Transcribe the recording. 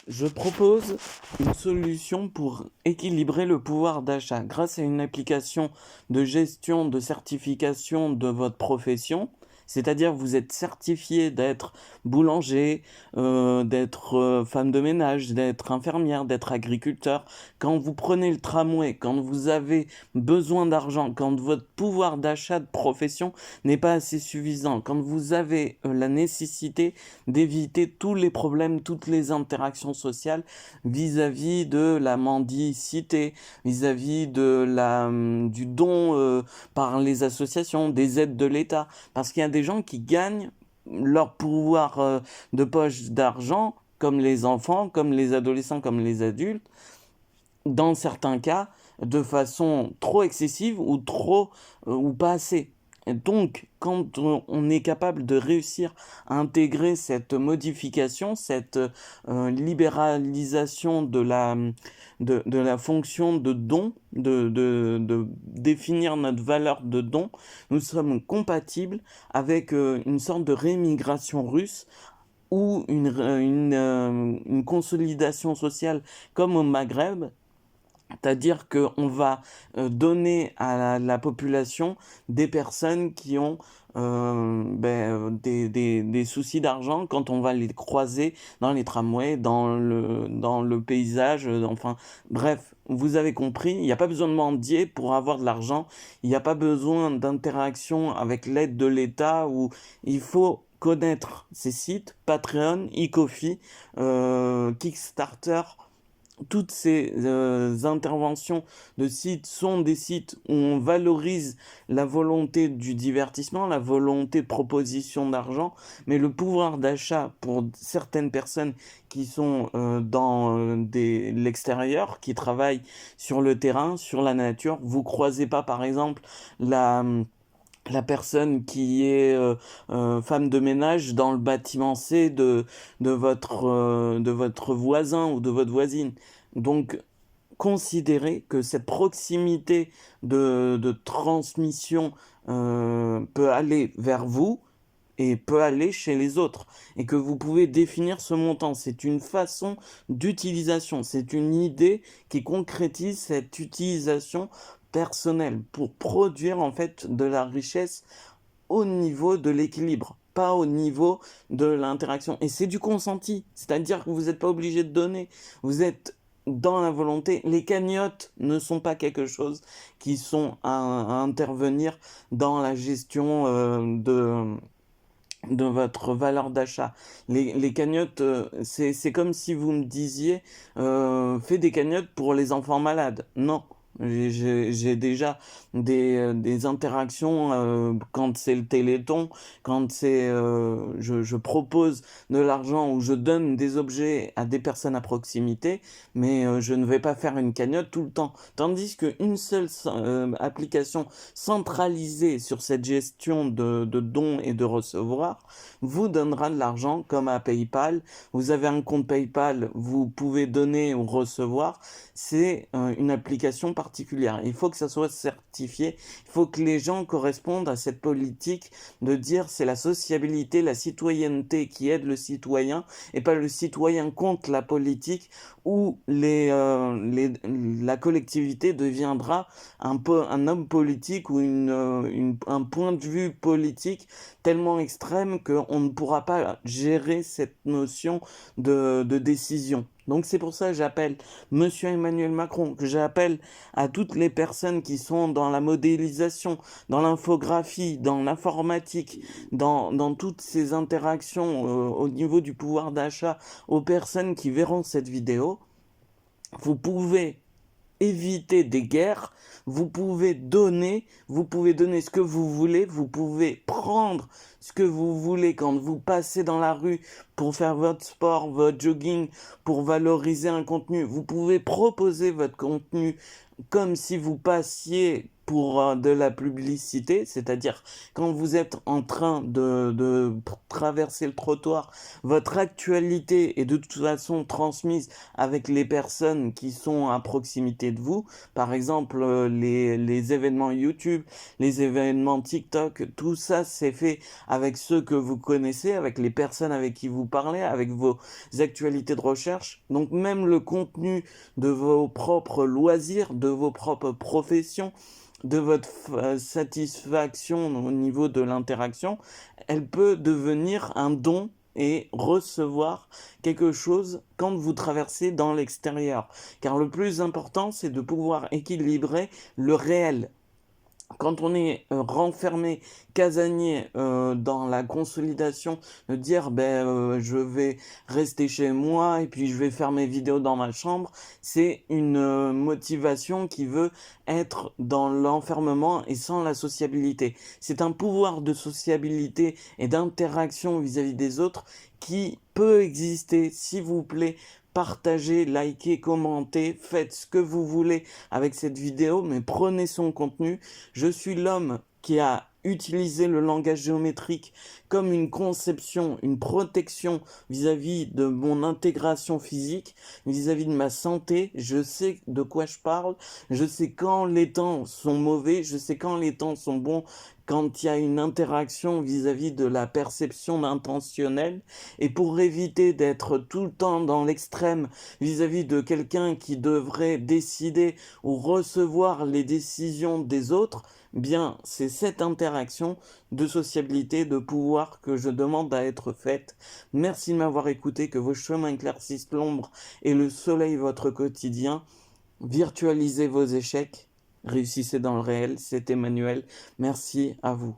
Je propose une solution pour équilibrer le pouvoir d'achat grâce à une application de gestion de certification de votre profession. C'est-à-dire vous êtes certifié d'être boulanger, d'être femme de ménage, d'être infirmière, d'être agriculteur. Quand vous prenez le tramway, quand vous avez besoin d'argent, quand votre pouvoir d'achat de profession n'est pas assez suffisant, quand vous avez la nécessité d'éviter tous les problèmes, toutes les interactions sociales vis-à-vis de la mendicité, vis-à-vis du don par les associations, des aides de l'État. Parce qu'il y a des gens qui gagnent leur pouvoir de poche d'argent, comme les enfants, comme les adolescents, comme les adultes, dans certains cas, de façon trop excessive ou trop ou pas assez. Et donc, quand on est capable de réussir à intégrer cette modification, cette libéralisation de la fonction de don, de définir notre valeur de don, nous sommes compatibles avec une sorte de rémigration russe ou une consolidation sociale comme au Maghreb, c'est-à-dire qu'on va donner à la population des personnes qui ont des soucis d'argent quand on va les croiser dans les tramways, dans le paysage, enfin bref, vous avez compris, il n'y a pas besoin de mendier pour avoir de l'argent, il n'y a pas besoin d'interaction avec l'aide de l'État, où il faut connaître ces sites, Patreon, Ecofi, Kickstarter. Toutes ces interventions de sites sont des sites où on valorise la volonté du divertissement, la volonté de proposition d'argent, mais le pouvoir d'achat pour certaines personnes qui sont dans l'extérieur, qui travaillent sur le terrain, sur la nature. Vous croisez pas, par exemple, la personne qui est femme de ménage dans le bâtiment C de votre voisin ou de votre voisine. Donc, considérez que cette proximité de transmission peut aller vers vous et peut aller chez les autres, et que vous pouvez définir ce montant. C'est une façon d'utilisation, c'est une idée qui concrétise cette utilisation personnelle pour produire en fait de la richesse au niveau de l'équilibre, pas au niveau de l'interaction. Et c'est du consenti, c'est-à-dire que vous n'êtes pas obligé de donner, vous êtes dans la volonté. Les cagnottes ne sont pas quelque chose qui sont à intervenir dans la gestion de votre valeur d'achat. Les cagnottes, c'est comme si vous me disiez, fais des cagnottes pour les enfants malades. Non. J'ai déjà des interactions quand c'est le Téléthon, quand je propose de l'argent ou je donne des objets à des personnes à proximité, mais je ne vais pas faire une cagnotte tout le temps. Tandis qu'une seule application centralisée sur cette gestion de dons et de recevoir vous donnera de l'argent comme à PayPal. Vous avez un compte PayPal, vous pouvez donner ou recevoir. C'est une application particulière. Il faut que ça soit certifié. Il faut que les gens correspondent à cette politique de dire c'est la sociabilité, la citoyenneté qui aide le citoyen et pas le citoyen contre la politique, où la collectivité deviendra un peu un homme politique ou un point de vue politique tellement extrême qu'on ne pourra pas gérer cette notion de décision. Donc c'est pour ça que j'appelle Monsieur Emmanuel Macron, que j'appelle à toutes les personnes qui sont dans la modélisation, dans l'infographie, dans l'informatique, dans toutes ces interactions au niveau du pouvoir d'achat, aux personnes qui verront cette vidéo. Vous pouvez éviter des guerres, vous pouvez donner ce que vous voulez, vous pouvez prendre ce que vous voulez quand vous passez dans la rue pour faire votre sport, votre jogging, pour valoriser un contenu. Vous pouvez proposer votre contenu comme si vous passiez pour de la publicité, c'est-à-dire quand vous êtes en train de traverser le trottoir, votre actualité est de toute façon transmise avec les personnes qui sont à proximité de vous. Par exemple, les événements YouTube, les événements TikTok, tout ça c'est fait avec ceux que vous connaissez, avec les personnes avec qui vous parlez, avec vos actualités de recherche. Donc même le contenu de vos propres loisirs, de vos propres professions, de votre satisfaction au niveau de l'interaction, elle peut devenir un don et recevoir quelque chose quand vous traversez dans l'extérieur. Car le plus important, c'est de pouvoir équilibrer le réel. Quand on est renfermé, casanier dans la consolidation, de dire je vais rester chez moi et puis je vais faire mes vidéos dans ma chambre, c'est une motivation qui veut être dans l'enfermement et sans la sociabilité. C'est un pouvoir de sociabilité et d'interaction vis-à-vis des autres qui peut exister, s'il vous plaît. Partagez, likez, commentez, faites ce que vous voulez avec cette vidéo, mais prenez son contenu. Je suis l'homme qui a utilisé le langage géométrique comme une conception, une protection vis-à-vis de mon intégration physique, vis-à-vis de ma santé. Je sais de quoi je parle, je sais quand les temps sont mauvais, je sais quand les temps sont bons, quand il y a une interaction vis-à-vis de la perception intentionnelle. Et pour éviter d'être tout le temps dans l'extrême vis-à-vis de quelqu'un qui devrait décider ou recevoir les décisions des autres, bien, c'est cette interaction de sociabilité, de pouvoir que je demande à être faite. Merci de m'avoir écouté, que vos chemins éclaircissent l'ombre et le soleil votre quotidien. Virtualisez vos échecs, réussissez dans le réel. C'est Emmanuel. Merci à vous.